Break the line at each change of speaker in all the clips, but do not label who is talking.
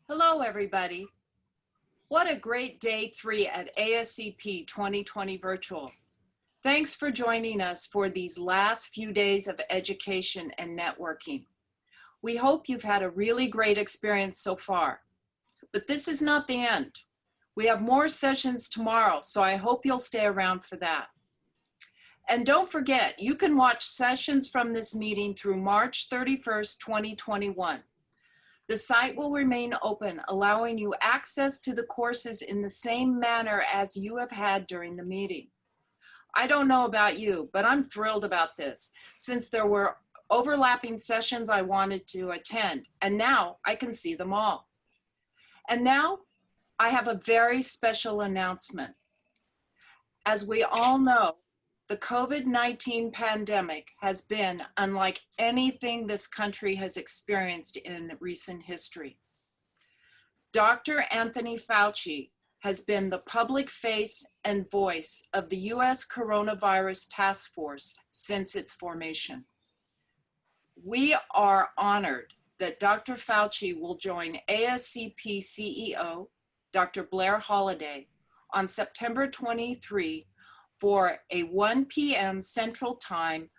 Hello, everybody. What a great day 3 at ASCP 2020 virtual. Thanks for joining us for these last few days of education and networking. We hope you've had a really great experience so far, but this is not the end. We have more sessions tomorrow, so I hope you'll stay around for that. And don't forget, you can watch sessions from this meeting through March 31st, 2021. The site will remain open, allowing you access to the courses in the same manner as you have had during the meeting. I don't know about you, but I'm thrilled about this, since there were overlapping sessions I wanted to attend, and now I can see them all. And now I have a very special announcement. As we all know, the COVID-19 pandemic has been unlike anything this country has experienced in recent history. Dr. Anthony Fauci has been the public face and voice of the U.S. Coronavirus Task Force since its formation. We are honored that Dr. Fauci will join ASCP CEO, Dr. Blair Holliday, on September 23 for a 1 p.m. Central Time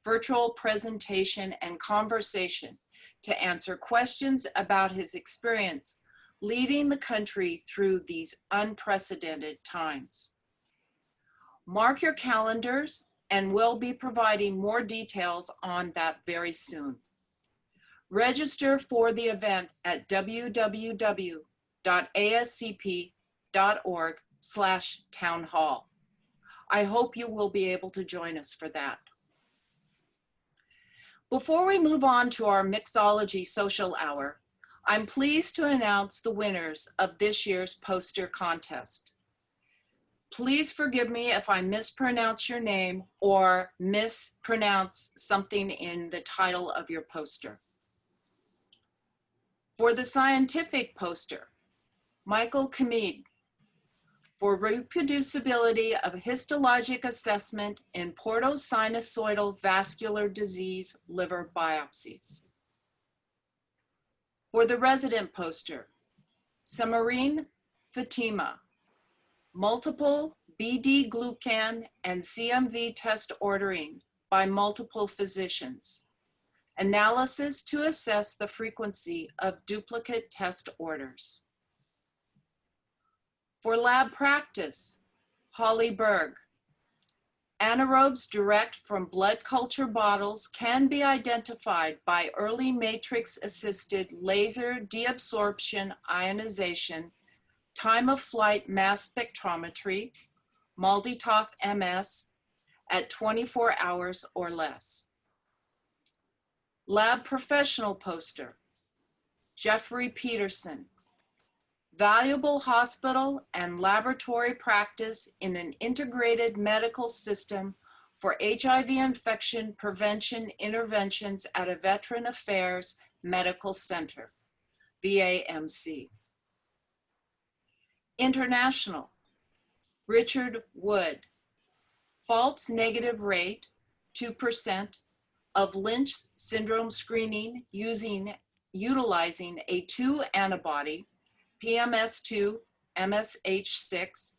virtual presentation and conversation to answer questions about his experience leading the country through these unprecedented times. Mark your calendars, and we'll be providing more details on that very soon. Register for the event at www.ascp.org/townhall. I hope you will be able to join us for that. Before we move on to our Mixology Social Hour, I'm pleased to announce the winners of this year's poster contest. Please forgive me if I mispronounce your name or mispronounce something in the title of your poster. For the scientific poster, Michael Kamid, for reproducibility of histologic assessment in portosinusoidal vascular disease liver biopsies. For the resident poster, Samarine Fatima, multiple BD-glucan and CMV test ordering by multiple physicians, analysis to assess the frequency of duplicate test orders. For lab practice, Holly Berg, anaerobes direct from blood culture bottles can be identified by early matrix-assisted laser deabsorption ionization, time of flight mass spectrometry, MALDI-TOF MS, at 24 hours or less. Lab professional poster, Jeffrey Peterson, valuable hospital and laboratory practice in an integrated medical system for HIV infection prevention interventions at a Veteran Affairs Medical Center, VAMC. International, Richard Wood, false negative rate, 2%, of Lynch syndrome screening utilizing a 2 antibody, PMS2, MSH6,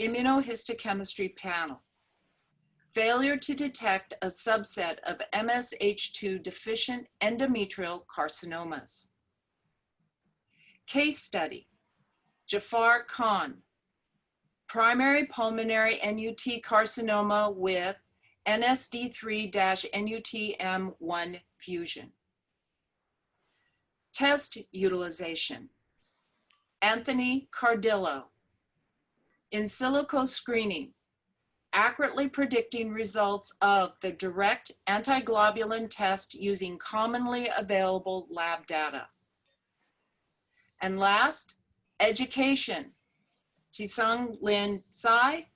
immunohistochemistry panel. Failure to detect a subset of MSH2 deficient endometrial carcinomas. Case study, Jafar Khan, primary pulmonary NUT carcinoma with NSD3-NUTM1 fusion. Test utilization, Anthony Cardillo, in silico screening, accurately predicting results of the direct antiglobulin test using commonly available lab data. And last, education, Chisung Lin Tsai,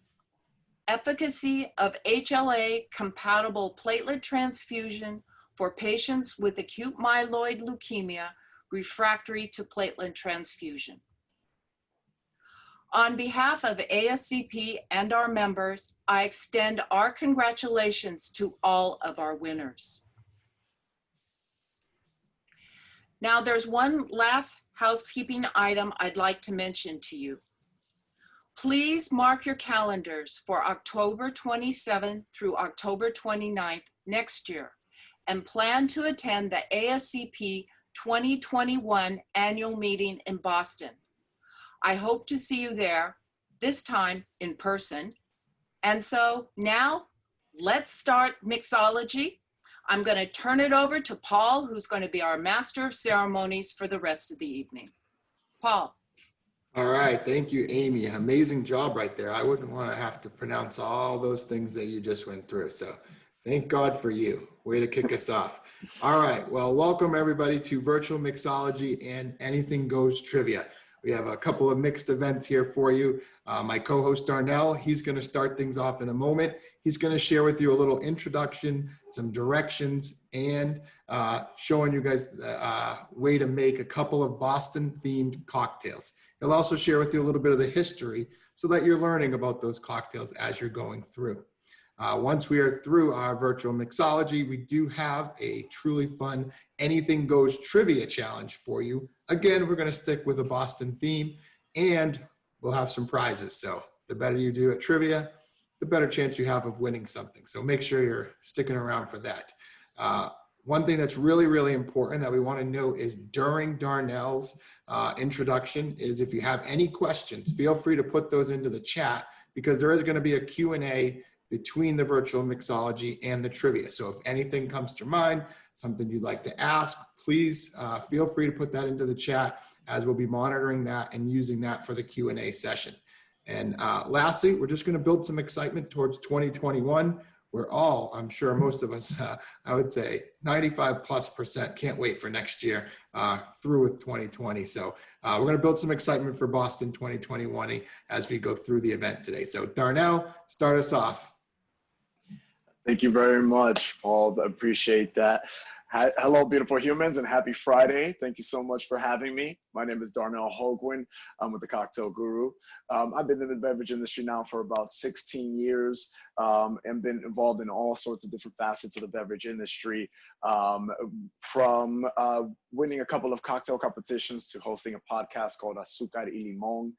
efficacy of HLA-compatible platelet transfusion for patients with acute myeloid leukemia refractory to platelet transfusion. On behalf of ASCP and our members, I extend our congratulations to all of our winners. Now there's one last housekeeping item I'd like to mention to you. Please mark your calendars for October 27th through October 29th next year and plan to attend the ASCP 2021 annual meeting in Boston. I hope to see you there, this time in person. And so now let's start Mixology. I'm going to turn it over to Paul, who's going to be our master of ceremonies for the rest of the evening. Paul.
All right, thank you, Amy. Amazing job right there. I wouldn't want to have to pronounce all those things that you just went through. So thank God for you. Way to kick us off. All right, well, welcome everybody to Virtual Mixology and Anything Goes Trivia. We have a couple of mixed events here for you. My co-host Darnell, he's going to start things off in a moment. He's going to share with you a little introduction, some directions, and showing you guys the way to make a couple of Boston-themed cocktails. He'll also share with you a little bit of the history so that you're learning about those cocktails as you're going through. Once we are through our virtual mixology, we do have a truly fun Anything Goes Trivia Challenge for you. Again, we're going to stick with a Boston theme, and we'll have some prizes. So the better you do at trivia, the better chance you have of winning something. So make sure you're sticking around for that. One thing that's really, really important that we want to note is during Darnell's introduction is if you have any questions, feel free to put those into the chat because there is going to be a Q&A between the virtual mixology and the trivia. So if anything comes to mind, something you'd like to ask, please feel free to put that into the chat as we'll be monitoring that and using that for the Q&A session. And lastly, we're just going to build some excitement towards 2021. We're all, I'm sure most of us, I would say 95+% can't wait for next year through with 2020. So we're going to build some excitement for Boston 2021 as we go through the event today. So Darnell, start us off.
Thank you very much, Paul. I appreciate that. Hello, beautiful humans, and happy Friday. Thank you so much for having me. My name is Darnell Holguin. I'm with the Cocktail Guru. I've been in the beverage industry now for about 16 years and been involved in all sorts of different facets of the beverage industry, from winning a couple of cocktail competitions to hosting a podcast called Azúcar y Limón,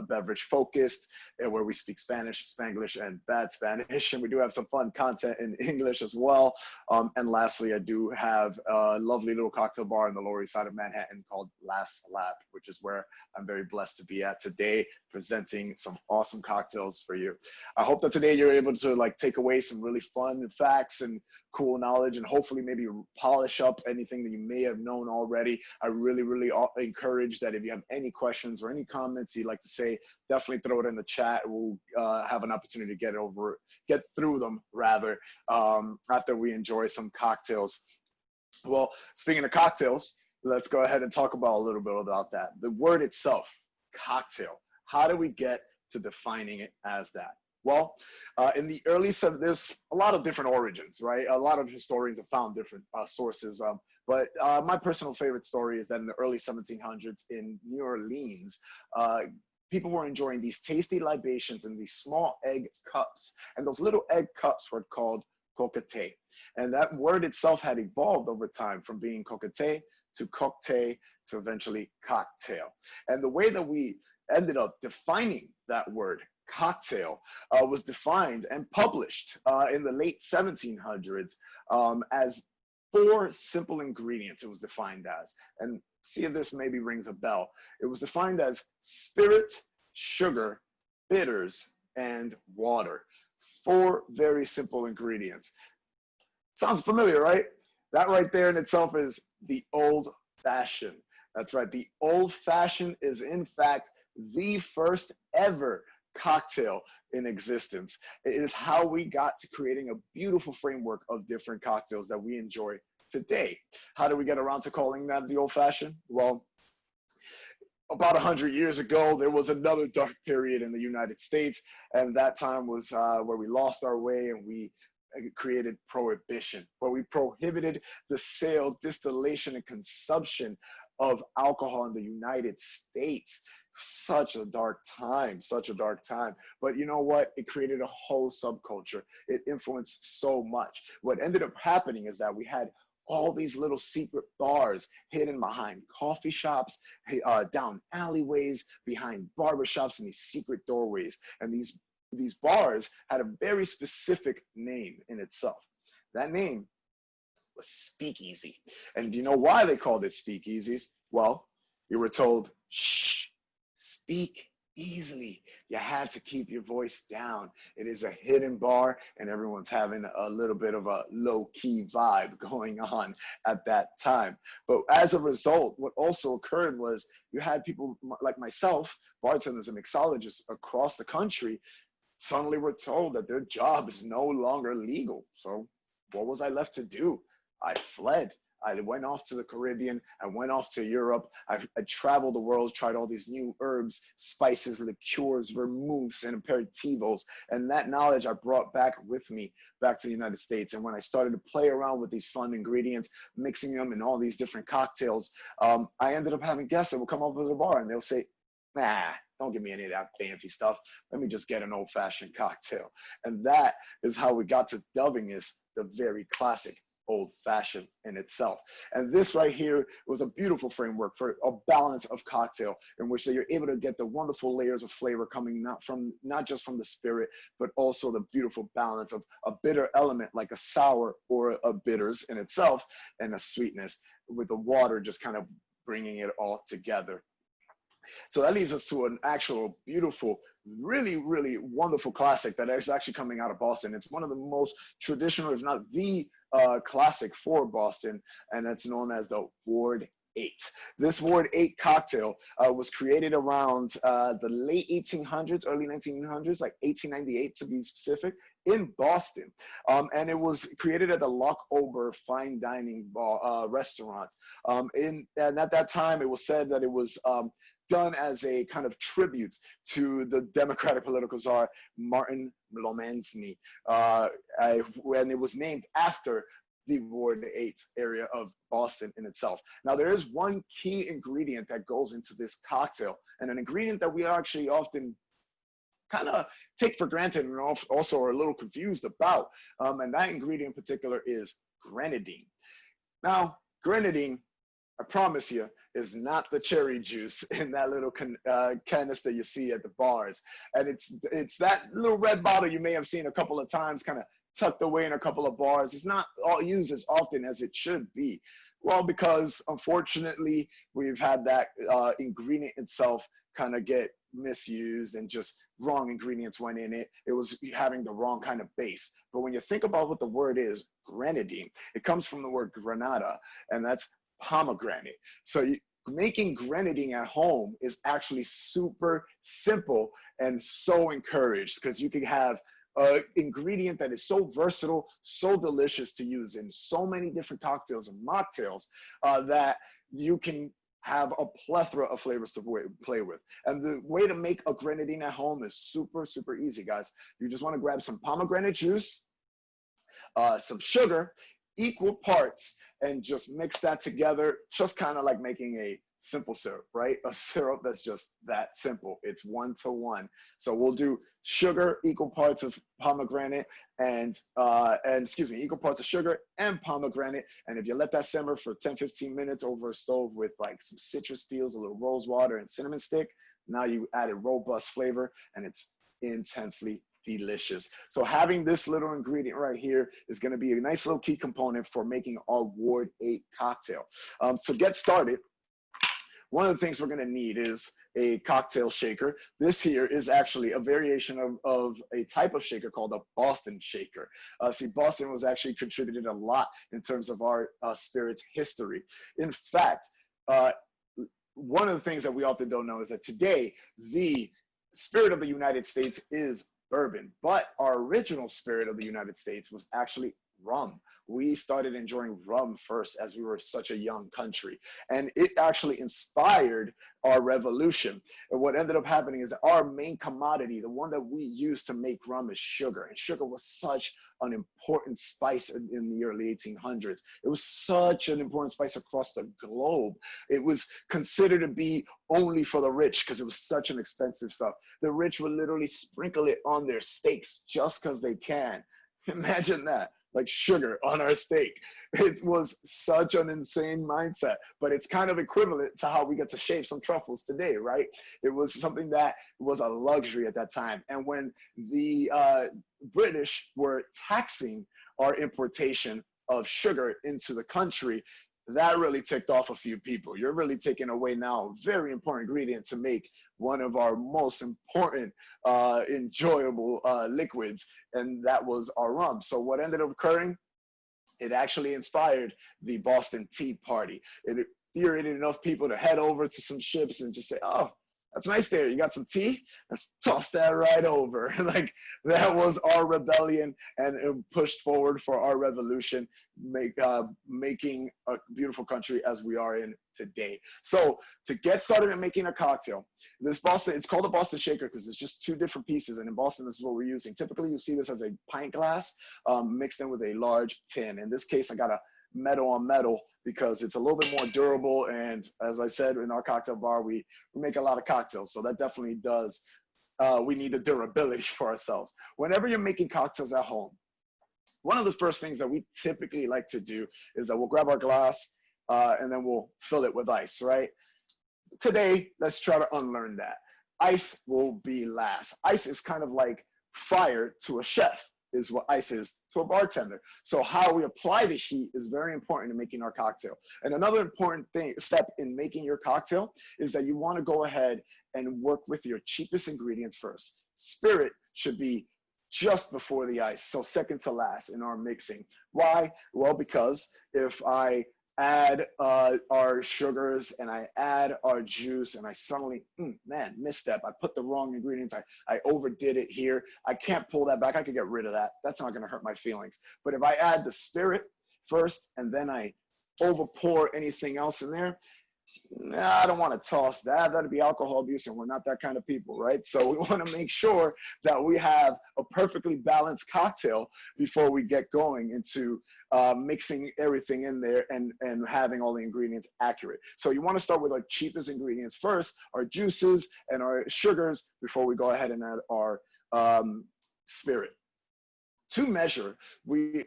beverage focused, where we speak Spanish, Spanglish, and bad Spanish. And we do have some fun content in English as well. And lastly, I do have a lovely little cocktail bar in the Lower East Side of Manhattan called Last Lap, which is where I'm very blessed to be at today, presenting some awesome cocktails for you. I hope that today you're able to take away some really fun facts and cool knowledge, and hopefully maybe polish up anything that you may have known already. I really, really encourage that if you have any questions or any comments you'd like to say, definitely throw it in the chat. We'll have an opportunity to get through them rather, after we enjoy some cocktails. Well, speaking of cocktails, let's go ahead and talk about a little bit about that. The word itself, cocktail. How do we get to defining it as that? Well, in the early 70s, there's a lot of different origins, right? A lot of historians have found different sources. But my personal favorite story is that in the early 1700s in New Orleans, people were enjoying these tasty libations in these small egg cups. And those little egg cups were called coquette. And that word itself had evolved over time from being coquette to cocktail to eventually cocktail. And the way that we ended up defining that word, cocktail, was defined and published in the late 1700s as 4 simple ingredients. It was defined as, and see if this maybe rings a bell. It was defined as spirit, sugar, bitters, and water. 4 very simple ingredients. Sounds familiar, right? That right there in itself is the old fashioned. That's right. The old fashioned is in fact the first ever cocktail in existence. It is how we got to creating a beautiful framework of different cocktails that we enjoy today. How do we get around to calling that the old fashioned? Well, about 100 years ago, there was another dark period in the United States, and that time was where we lost our way and we created prohibition, where we prohibited the sale, distillation, and consumption of alcohol in the United States. Such a dark time, such a dark time. But you know what? It created a whole subculture. It influenced so much. What ended up happening is that we had all these little secret bars hidden behind coffee shops, down alleyways, behind barbershops, and these secret doorways. And these bars had a very specific name in itself. That name was speakeasy. And do you know why they called it speakeasies? Well, you were told, shh, speak easily. You had to keep your voice down. It is a hidden bar, and everyone's having a little bit of a low-key vibe going on at that time. But as a result, what also occurred was you had people like myself, bartenders and mixologists across the country, suddenly were told that their job is no longer legal. So what was I left to do? I fled. I went off to the Caribbean. I went off to Europe. I traveled the world, tried all these new herbs, spices, liqueurs, vermouths, and aperitivos. And that knowledge I brought back with me back to the United States. And when I started to play around with these fun ingredients, mixing them in all these different cocktails, I ended up having guests that would come over to the bar and they'll say, nah, don't give me any of that fancy stuff. Let me just get an old-fashioned cocktail. And that is how we got to dubbing this the very classic old-fashioned in itself. And this right here was a beautiful framework for a balance of cocktail in which you're able to get the wonderful layers of flavor coming not just from the spirit, but also the beautiful balance of a bitter element like a sour or a bitters in itself, and a sweetness with the water just kind of bringing it all together. So that leads us to an actual beautiful, really, really wonderful classic that is actually coming out of Boston. It's one of the most traditional, if not the classic for Boston, and that's known as the Ward 8. This Ward 8 cocktail was created around the late 1800s, early 1900s, like 1898 to be specific, in Boston. And it was created at the Loch Ober fine dining restaurant. And at that time, it was said that it was done as a kind of tribute to the Democratic political czar, Martin Lomansny, when it was named after the Ward 8 area of Boston in itself. Now, there is one key ingredient that goes into this cocktail, and an ingredient that we actually often kind of take for granted and also are a little confused about, and that ingredient in particular is grenadine. Now, grenadine, I promise you, is not the cherry juice in that little canister you see at the bars. And it's that little red bottle you may have seen a couple of times kind of tucked away in a couple of bars. It's not all used as often as it should be. Well, because unfortunately, we've had that ingredient itself kind of get misused and just wrong ingredients went in it. It was having the wrong kind of base. But when you think about what the word is, grenadine, it comes from the word granada, and that's pomegranate. So making grenadine at home is actually super simple and so encouraged, because you can have an ingredient that is so versatile, so delicious to use in so many different cocktails and mocktails that you can have a plethora of flavors to play with. And the way to make a grenadine at home is super, super easy, guys. You just want to grab some pomegranate juice, some sugar, equal parts, and just mix that together, just kind of like making a simple syrup, right? A syrup that's just that simple. It's 1-to-1. So we'll do sugar, equal parts of pomegranate, and equal parts of sugar and pomegranate. And if you let that simmer for 10-15 minutes over a stove with like some citrus peels, a little rose water, and cinnamon stick, now you added robust flavor, and it's intensely delicious. So having this little ingredient right here is going to be a nice little key component for making our Ward 8 cocktail. To get started, one of the things we're going to need is a cocktail shaker. This here is actually a variation of a type of shaker called a Boston shaker. See, Boston was actually contributed a lot in terms of our spirits history. In fact, one of the things that we often don't know is that today, the spirit of the United States is bourbon, but our original spirit of the United States was actually rum. We started enjoying rum first as we were such a young country, and it actually inspired our revolution. And what ended up happening is that our main commodity, the one that we use to make rum, is sugar. And sugar was such an important spice in the early 1800s. It was such an important spice across the globe. It was considered to be only for the rich because it was such an expensive stuff. The rich would literally sprinkle it on their steaks just because they can. Imagine that. like sugar on our steak. It was such an insane mindset, but it's kind of equivalent to how we get to shave some truffles today, right? It was something that was a luxury at that time. And when the British were taxing our importation of sugar into the country, that really ticked off a few people. You're really taking away now a very important ingredient to make one of our most important, enjoyable liquids, and that was our rum. So what ended up occurring, it actually inspired the Boston Tea Party. It infuriated enough people to head over to some ships and just say, oh, that's nice there. You got some tea? Let's toss that right over. Like, that was our rebellion, and it pushed forward for our revolution, making a beautiful country as we are in today. So to get started in making a cocktail, this Boston, it's called a Boston shaker because it's just two different pieces. And in Boston, this is what we're using. Typically, you see this as a pint glass mixed in with a large tin. In this case, I got a metal on metal because it's a little bit more durable. And as I said, in our cocktail bar, we make a lot of cocktails. So that definitely does, we need the durability for ourselves. Whenever you're making cocktails at home, one of the first things that we typically like to do is that we'll grab our glass and then we'll fill it with ice, right? Today, let's try to unlearn that. Ice will be last. Ice is kind of like fire to a chef, is what ice is to a bartender. So how we apply the heat is very important in making our cocktail. And another important step in making your cocktail is that you want to go ahead and work with your cheapest ingredients first. Spirit should be just before the ice, so second to last in our mixing. Why? Well, because if I add our sugars and I add our juice and I suddenly, man, misstep, I put the wrong ingredients, I overdid it here, I can't pull that back, I could get rid of that. That's not gonna hurt my feelings. But if I add the spirit first and then I over pour anything else in there, I don't want to toss that. That'd be alcohol abuse, and we're not that kind of people, right? So we want to make sure that we have a perfectly balanced cocktail before we get going into mixing everything in there and having all the ingredients accurate. So you want to start with our cheapest ingredients first, our juices and our sugars, before we go ahead and add our spirit. To measure,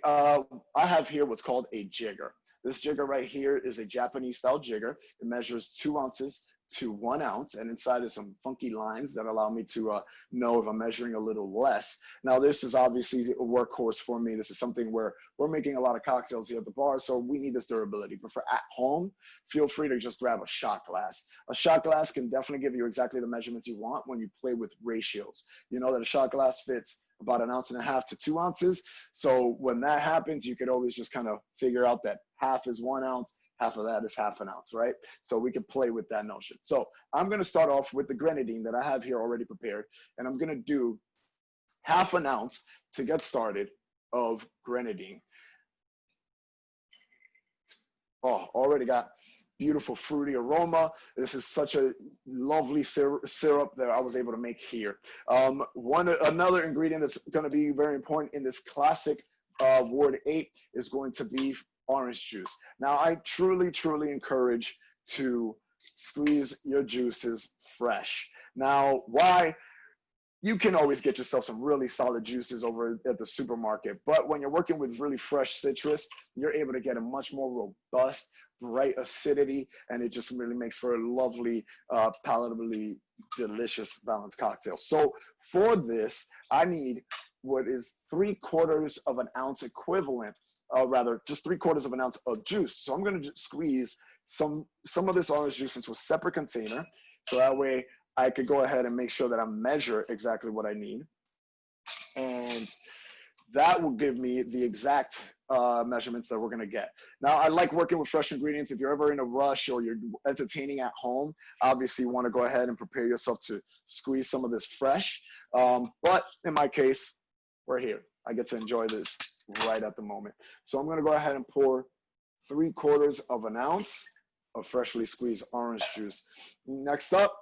I have here what's called a jigger. This jigger right here is a Japanese style jigger. It measures 2 ounces to 1 ounce, and inside is some funky lines that allow me to know if I'm measuring a little less. Now, this is obviously a workhorse for me. This is something where we're making a lot of cocktails here at the bar, so we need this durability. But for at home, feel free to just grab a shot glass. A shot glass can definitely give you exactly the measurements you want when you play with ratios. You know that a shot glass fits about 1.5 ounces to 2 ounces. So when that happens, you could always just kind of figure out that half is 1 ounce, half of that is ½ ounce, right? So we can play with that notion. So I'm gonna start off with the grenadine that I have here already prepared, and I'm gonna do ½ ounce to get started of grenadine. Oh, already got beautiful fruity aroma. This is such a lovely syrup that I was able to make here. Another ingredient that's going to be very important in this classic Ward 8 is going to be orange juice. Now, I truly, truly encourage to squeeze your juices fresh. Now, why? You can always get yourself some really solid juices over at the supermarket, but when you're working with really fresh citrus, you're able to get a much more robust, bright acidity, and it just really makes for a lovely, palatably delicious balanced cocktail. So for this, I need what is 3/4 ounce equivalent, rather just 3/4 ounce of juice. So I'm going to squeeze some of this orange juice into a separate container, so that way I could go ahead and make sure that I measure exactly what I need. And that will give me the exact measurements that we're gonna get. Now, I like working with fresh ingredients. If you're ever in a rush or you're entertaining at home, obviously you wanna go ahead and prepare yourself to squeeze some of this fresh. But in my case, we're here. I get to enjoy this right at the moment. So I'm gonna go ahead and pour 3/4 ounce of freshly squeezed orange juice. Next up,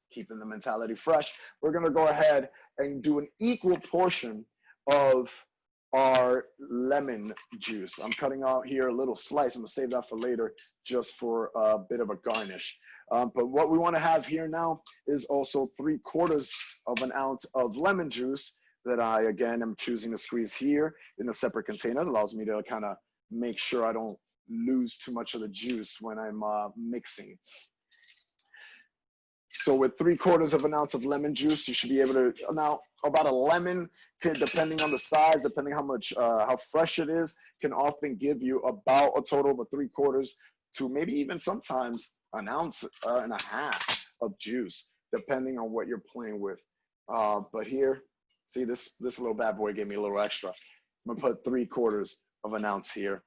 keeping the mentality fresh, we're gonna go ahead and do an equal portion of our lemon juice. I'm cutting out here a little slice. I'm gonna save that for later just for a bit of a garnish. But what we wanna have here now is also 3/4 ounce of lemon juice that I, again, am choosing to squeeze here in a separate container. It allows me to kind of make sure I don't lose too much of the juice when I'm mixing. So with 3/4 of an ounce of lemon juice, you should be able to, now about a lemon, depending on the size, depending how much, how fresh it is, can often give you about a total of 3/4 to maybe even sometimes an ounce and a half of juice, depending on what you're playing with. But here, see this little bad boy gave me a little extra. I'm gonna put 3/4 of an ounce here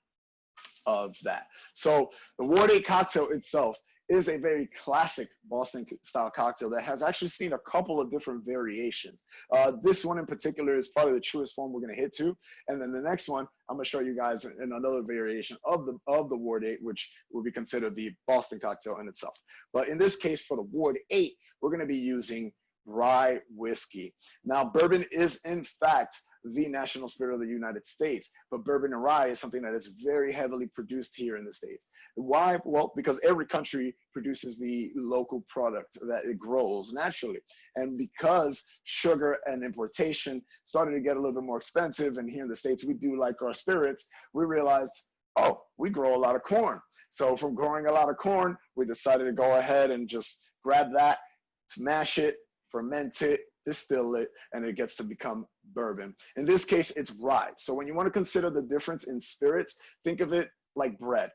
of that. So the Ward 8 cocktail itself is a very classic Boston style cocktail that has actually seen a couple of different variations. This one in particular is probably the truest form we're gonna hit to. And then the next one, I'm gonna show you guys in another variation of the Ward 8, which will be considered the Boston cocktail in itself. But in this case, for the Ward 8, we're gonna be using rye whiskey. Now, bourbon is in fact the national spirit of the United States, but bourbon and rye is something that is very heavily produced here in the States. Why? Well, because every country produces the local product that it grows naturally. And because sugar and importation started to get a little bit more expensive, and here in the States, we do like our spirits, we realized, oh, we grow a lot of corn. So from growing a lot of corn, we decided to go ahead and just grab that, smash it, ferment it, distill it, and it gets to become bourbon. In this case, it's rye. So when you want to consider the difference in spirits, think of it like bread.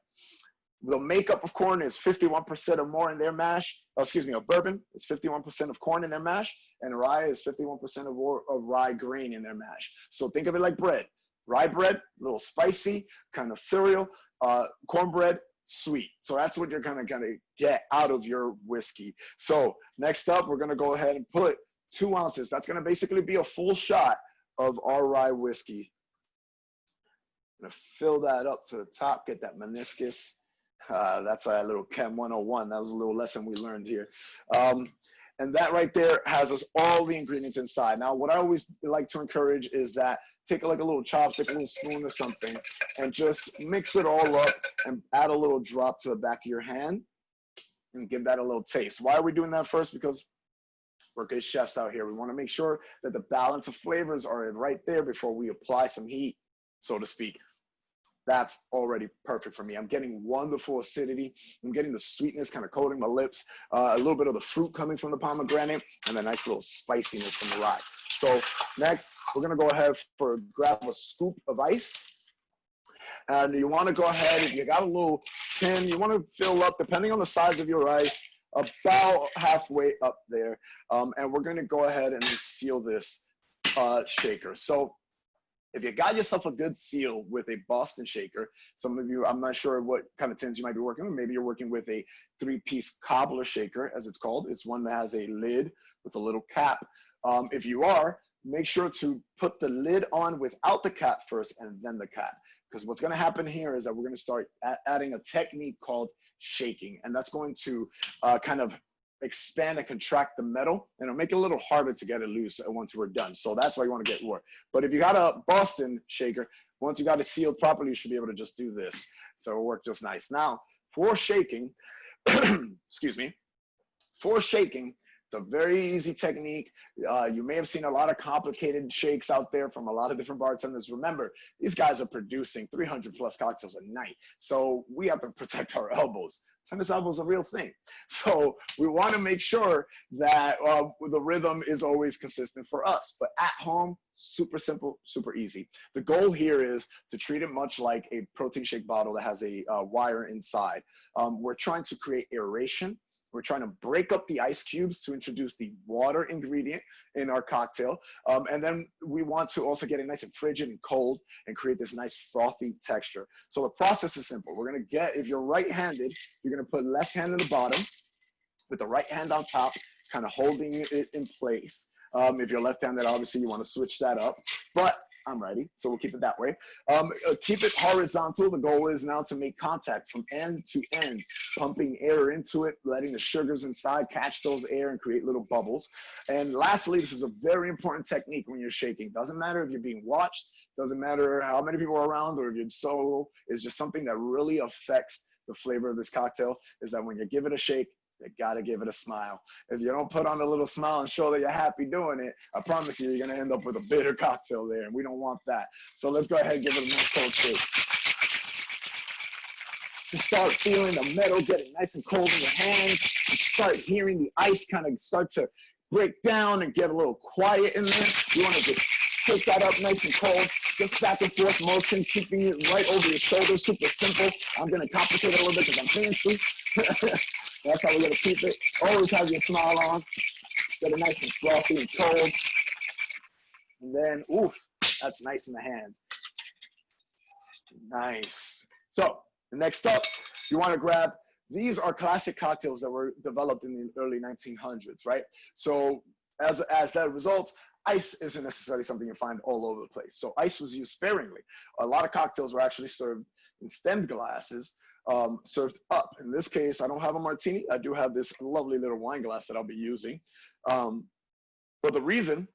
The makeup of corn is 51% or more in their mash. Of bourbon is 51% of corn in their mash, and rye is 51% of rye grain in their mash. So think of it like bread. Rye bread, a little spicy, kind of cereal. Cornbread, sweet. So that's what you're gonna get out of your whiskey. So next up, we're gonna go ahead and put 2 ounces. That's gonna basically be a full shot of our rye whiskey. I'm gonna fill that up to the top, get that meniscus. That's a little Chem 101. That was a little lesson we learned here. And that right there has us all the ingredients inside. Now, what I always like to encourage is that take like a little chopstick, a little spoon or something, and just mix it all up and add a little drop to the back of your hand and give that a little taste. Why are we doing that first? Because we're good chefs out here. We want to make sure that the balance of flavors are right there before we apply some heat, so to speak. That's already perfect for me. I'm getting wonderful acidity. I'm getting the sweetness kind of coating my lips, a little bit of the fruit coming from the pomegranate, and a nice little spiciness from the rye. So next, we're gonna go ahead grab a scoop of ice. And you wanna go ahead, if you got a little tin, you wanna fill up, depending on the size of your ice, about halfway up there. And we're gonna go ahead and seal this shaker. So if you got yourself a good seal with a Boston shaker, some of you, I'm not sure what kind of tins you might be working with. Maybe you're working with a 3-piece cobbler shaker, as it's called. It's one that has a lid with a little cap. If you are, make sure to put the lid on without the cap first and then the cap. Because what's gonna happen here is that we're gonna start adding a technique called shaking. And that's going to kind of expand and contract the metal, and it'll make it a little harder to get it loose once we're done. So that's why you want to get more. But if you got a Boston shaker, once you got it sealed properly, you should be able to just do this. So it'll work just nice. Now, for shaking, excuse me, for shaking, it's a very easy technique. You may have seen a lot of complicated shakes out there from a lot of different bartenders. Remember, these guys are producing 300 plus cocktails a night. So we have to protect our elbows. Tennis elbow is a real thing. So we want to make sure that the rhythm is always consistent for us. But at home, super simple, super easy. The goal here is to treat it much like a protein shake bottle that has a wire inside. We're trying to create aeration. We're trying to break up the ice cubes to introduce the water ingredient in our cocktail. And then we want to also get it nice and frigid and cold and create this nice frothy texture. So the process is simple. We're gonna get, if you're right-handed, you're gonna put left hand in the bottom with the right hand on top, kind of holding it in place. If you're left-handed, obviously you wanna switch that up, but I'm ready, so we'll keep it that way. Keep it horizontal. The goal is now to make contact from end to end, pumping air into it, letting the sugars inside catch those air and create little bubbles. And lastly, this is a very important technique when you're shaking. Doesn't matter if you're being watched, doesn't matter how many people are around, or if you're solo, it's just something that really affects the flavor of this cocktail, is that when you give it a shake, You gotta give it a smile. If you don't put on a little smile and show that you're happy doing it, I promise you, you're gonna end up with a bitter cocktail there, and we don't want that. So let's go ahead and give it a nice cold shake. You start feeling the metal getting nice and cold in your hands. You start hearing the ice kind of start to break down and get a little quiet in there. You want to just pick that up nice and cold. Just back and forth motion, keeping it right over your shoulder. Super simple. I'm going to complicate it a little bit because I'm fancy. That's how we're going to keep it. Always have your smile on. Get it nice and frothy and cold. And then, ooh, that's nice in the hands. Nice. So, next up, you want to grab, these are classic cocktails that were developed in the early 1900s, right? So as that result, ice isn't necessarily something you find all over the place. So ice was used sparingly. A lot of cocktails were actually served in stemmed glasses, served up. In this case, I don't have a martini. I do have this lovely little wine glass that I'll be using. But the reason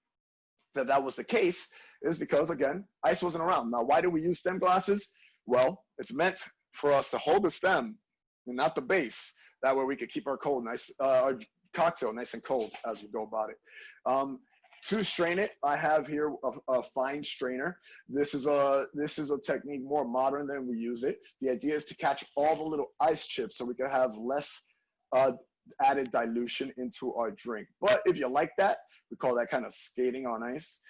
that was the case is because, again, ice wasn't around. Now, why do we use stem glasses? Well, it's meant for us to hold the stem and not the base. That way we could keep our our cocktail nice and cold as we go about it. To strain it, I have here a fine strainer. This is a technique more modern than we use it. The idea is to catch all the little ice chips so we can have less added dilution into our drink. But if you like that, we call that kind of skating on ice.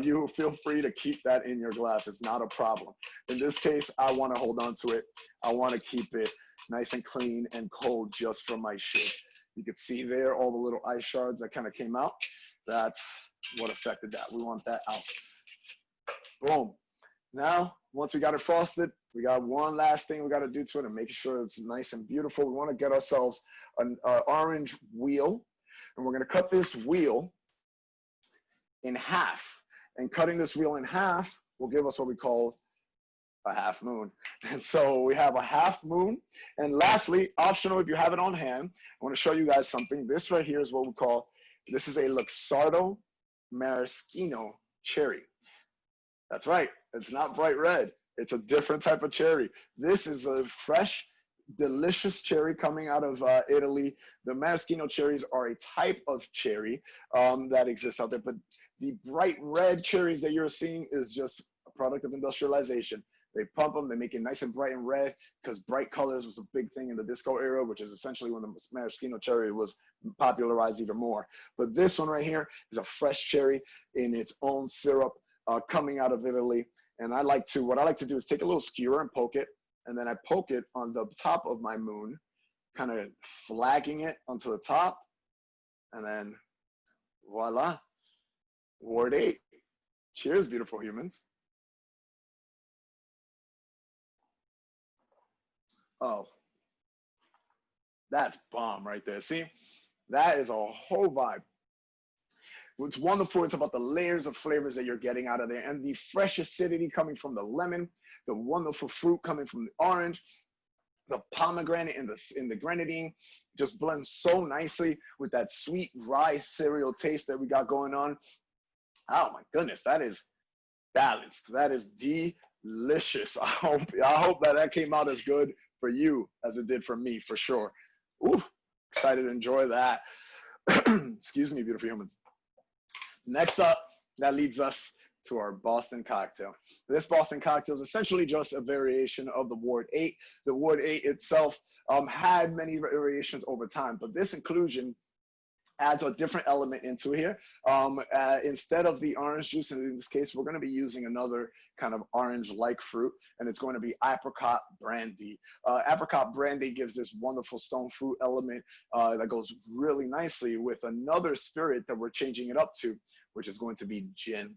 You feel free to keep that in your glass. It's not a problem. In this case, I want to hold on to it. I want to keep it nice and clean and cold just for my shit. You can see there all the little ice shards that kind of came out. That's what affected that. We want that out. Boom. Now, once we got it frosted, we got one last thing we got to do to it and making sure it's nice and beautiful. We want to get ourselves an orange wheel, and we're going to cut this wheel in half. And cutting this wheel in half will give us what we call a half moon. And so we have a half moon. And lastly, optional if you have it on hand, I want to show you guys something. This right here is what we call, this is a Luxardo maraschino cherry. That's right. It's not bright red. It's a different type of cherry. This is a fresh, delicious cherry coming out of Italy. The maraschino cherries are a type of cherry that exists out there, but the bright red cherries that you're seeing is just a product of industrialization. They pump them, they make it nice and bright and red because bright colors was a big thing in the disco era, which is essentially when the maraschino cherry was popularized even more. But this one right here is a fresh cherry in its own syrup coming out of Italy. And what I like to do is take a little skewer and poke it, and then I poke it on the top of my moon, kind of flagging it onto the top, and then voila, Ward 8. Cheers, beautiful humans. Oh, that's bomb right there. See, that is a whole vibe. What's wonderful, it's about the layers of flavors that you're getting out of there, and the fresh acidity coming from the lemon, the wonderful fruit coming from the orange, the pomegranate and the grenadine just blends so nicely with that sweet rye cereal taste that we got going on. Oh my goodness, that is balanced. That is delicious. I hope that came out as good for you as it did for me, for sure. Ooh, excited to enjoy that. Excuse me, beautiful humans. Next up, that leads us to our Boston cocktail. This Boston cocktail is essentially just a variation of the Ward 8. The Ward 8 itself had many variations over time, but this inclusion adds a different element into here. Instead of the orange juice, in this case, we're going to be using another kind of orange-like fruit, and it's going to be apricot brandy. Apricot brandy gives this wonderful stone fruit element that goes really nicely with another spirit that we're changing it up to, which is going to be gin.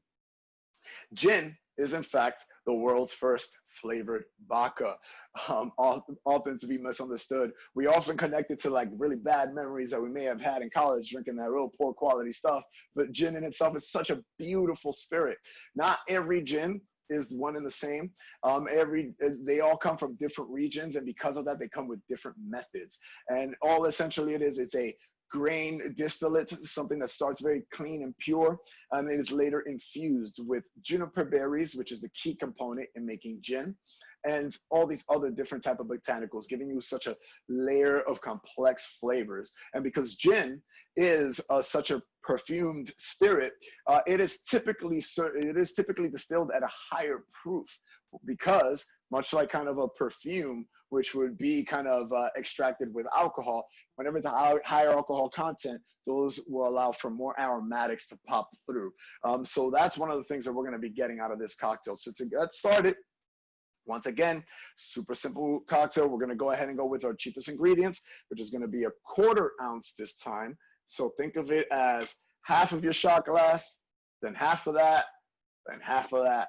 Gin is in fact the world's first flavored vodka, often to be misunderstood. We often connect it to like really bad memories that we may have had in college drinking that real poor quality stuff, but gin in itself is such a beautiful spirit. Not every gin is one and the same. They all come from different regions, and because of that, they come with different methods. And all essentially it is, it's a grain distillate, something that starts very clean and pure, and it is later infused with juniper berries, which is the key component in making gin. and all these other different type of botanicals, giving you such a layer of complex flavors. And because gin is such a perfumed spirit, it is typically distilled at a higher proof, because much like kind of a perfume, which would be kind of extracted with alcohol, whenever the higher alcohol content, those will allow for more aromatics to pop through. So that's one of the things that we're going to be getting out of this cocktail. So to get started, once again, super simple cocktail. We're going to go ahead and go with our cheapest ingredients, which is going to be a 1/4 ounce this time. So think of it as half of your shot glass, then half of that, then half of that.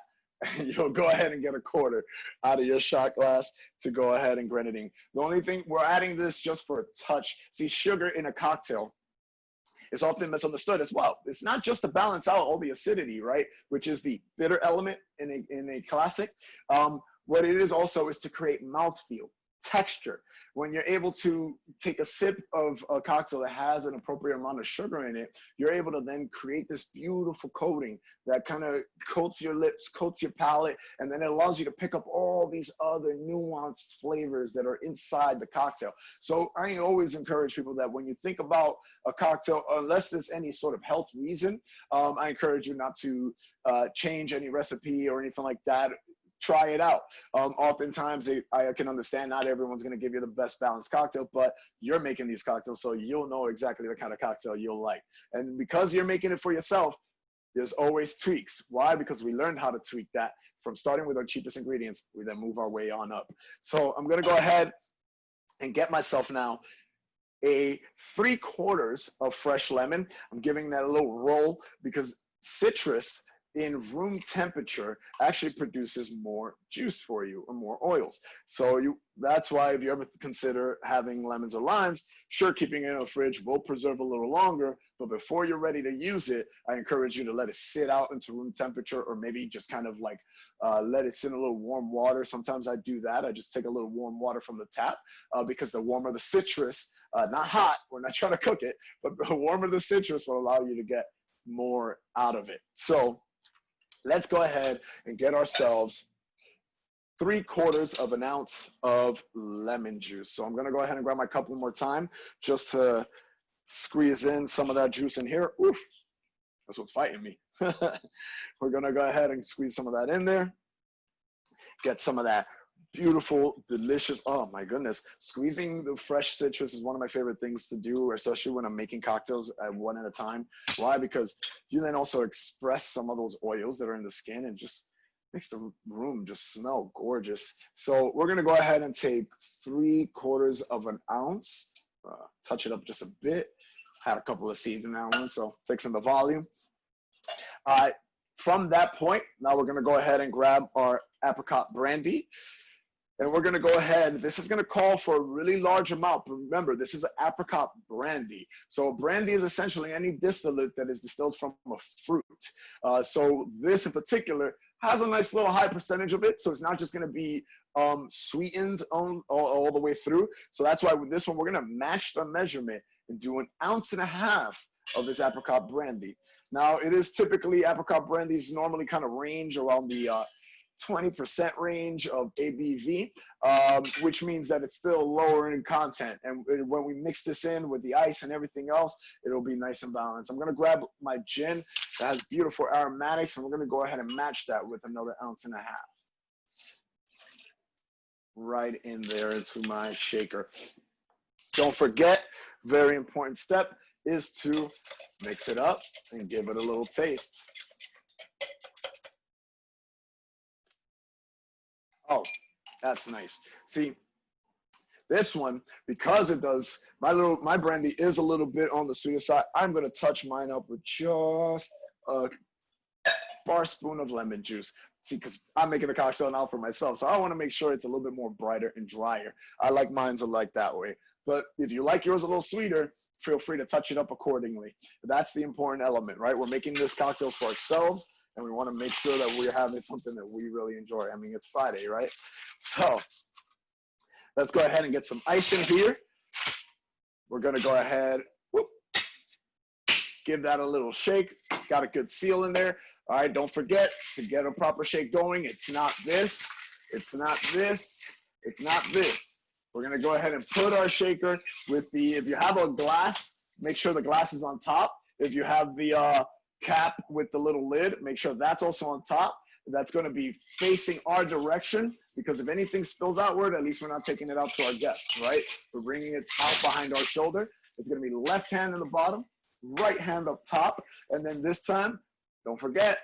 And you'll go ahead and get a 1/4 out of your shot glass to go ahead and grenadine. The only thing, we're adding this just for a touch. See, sugar in a cocktail is often misunderstood as well. It's not just to balance out all the acidity, right? Which is the bitter element in a classic. What it is also is to create mouthfeel, texture. When you're able to take a sip of a cocktail that has an appropriate amount of sugar in it, you're able to then create this beautiful coating that kind of coats your lips, coats your palate, and then it allows you to pick up all these other nuanced flavors that are inside the cocktail. So I always encourage people that when you think about a cocktail, unless there's any sort of health reason, I encourage you not to change any recipe or anything like that. Try it out. Oftentimes, I can understand not everyone's going to give you the best balanced cocktail, but you're making these cocktails, so you'll know exactly the kind of cocktail you'll like. And because you're making it for yourself, there's always tweaks. Why? Because we learned how to tweak that from starting with our cheapest ingredients. We then move our way on up. So I'm going to go ahead and get myself now a 3/4 of fresh lemon. I'm giving that a little roll because citrus in room temperature actually produces more juice for you, or more oils. So that's why if you ever consider having lemons or limes, sure, keeping it in the fridge will preserve a little longer, but before you're ready to use it, I encourage you to let it sit out into room temperature, or maybe just kind of like let it sit in a little warm water. Sometimes I do that. I just take a little warm water from the tap because the warmer the citrus, not hot, we're not trying to cook it, but the warmer the citrus will allow you to get more out of it. So let's go ahead and get ourselves 3/4 of an ounce of lemon juice. So I'm going to go ahead and grab my cup one more time just to squeeze in some of that juice in here. Oof, that's what's fighting me. We're going to go ahead and squeeze some of that in there. Get some of that beautiful, delicious, oh my goodness. Squeezing the fresh citrus is one of my favorite things to do, especially when I'm making cocktails one at a time. Why? Because you then also express some of those oils that are in the skin and just makes the room just smell gorgeous. So we're gonna go ahead and take 3/4 of an ounce, touch it up just a bit. Had a couple of seeds in that one, so fixing the volume. From that point, now we're gonna go ahead and grab our apricot brandy. And we're going to go ahead. This is going to call for a really large amount. Remember, this is an apricot brandy. So brandy is essentially any distillate that is distilled from a fruit. So this in particular has a nice little high percentage of it. So it's not just going to be sweetened all the way through. So that's why with this one, we're going to match the measurement and do 1.5 ounces of this apricot brandy. Now, it is typically, apricot brandies normally kind of range around the 20% range of ABV, which means that it's still lower in content. And when we mix this in with the ice and everything else, it'll be nice and balanced. I'm going to grab my gin that has beautiful aromatics, and we're going to go ahead and match that with another 1.5 ounces. Right in there into my shaker. Don't forget, very important step is to mix it up and give it a little taste. Oh, that's nice. See, this one, because it does, my brandy is a little bit on the sweeter side, I'm going to touch mine up with just a bar spoon of lemon juice. See, because I'm making a cocktail now for myself, so I want to make sure it's a little bit more brighter and drier. I like mine like that way. But if you like yours a little sweeter, feel free to touch it up accordingly. That's the important element, right? We're making this cocktails for ourselves, and we want to make sure that we're having something that we really enjoy. I mean, it's Friday, right? So let's go ahead and get some ice in here. We're going to go ahead, give that a little shake. It's got a good seal in there. All right, don't forget to get a proper shake going. It's not this. It's not this. It's not this. We're gonna go ahead and put our shaker with the, if you have a glass, make sure the glass is on top. If you have the cap with the little lid, make sure that's also on top. That's gonna be facing our direction, because if anything spills outward, at least we're not taking it out to our guests, right? We're bringing it out behind our shoulder. It's gonna be left hand in the bottom, right hand up top. And then this time, don't forget,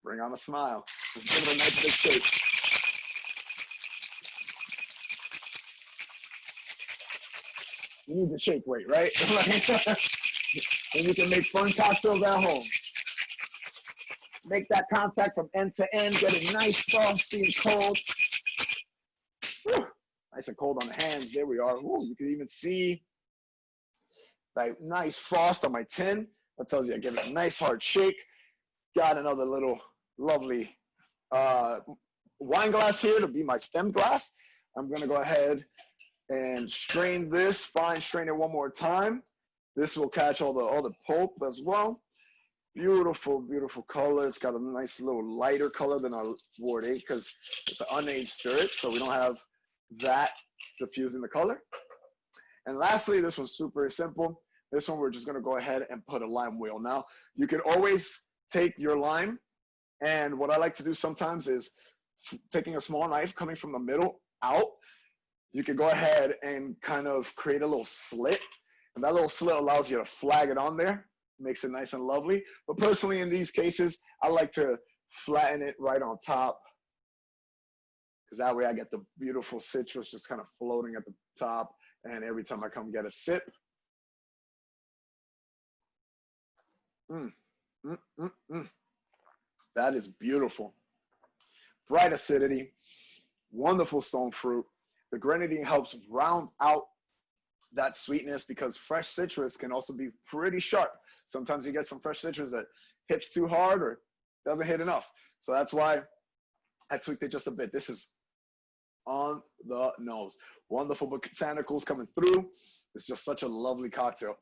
bring on a smile. Let's give it a nice big shake. You need the shake weight, right? And you can make fun cocktails at home. Make that contact from end to end, get it nice, frosty, and cold. Whew. Nice and cold on the hands. There we are. Ooh, you can even see that nice frost on my tin. That tells you I give it a nice hard shake. Got another little lovely wine glass here to be my stem glass. I'm gonna go ahead and strain this, fine strain it one more time. This will catch all the pulp as well. Beautiful, beautiful color. It's got a nice little lighter color than our Ward 8 because it's an unaged spirit, so we don't have that diffusing the color. And lastly, this one's super simple. This one, we're just gonna go ahead and put a lime wheel. Now, you could always take your lime, and what I like to do sometimes is taking a small knife coming from the middle out, you could go ahead and kind of create a little slit, and that little slit allows you to flag it on there, makes it nice and lovely. But personally, in these cases, I like to flatten it right on top, because that way I get the beautiful citrus just kind of floating at the top, and every time I come get a sip, that is beautiful. Bright acidity, wonderful stone fruit. The grenadine helps round out that sweetness, because fresh citrus can also be pretty sharp. Sometimes you get some fresh citrus that hits too hard or doesn't hit enough. So that's why I tweaked it just a bit. This is on the nose. Wonderful botanicals coming through. It's just such a lovely cocktail.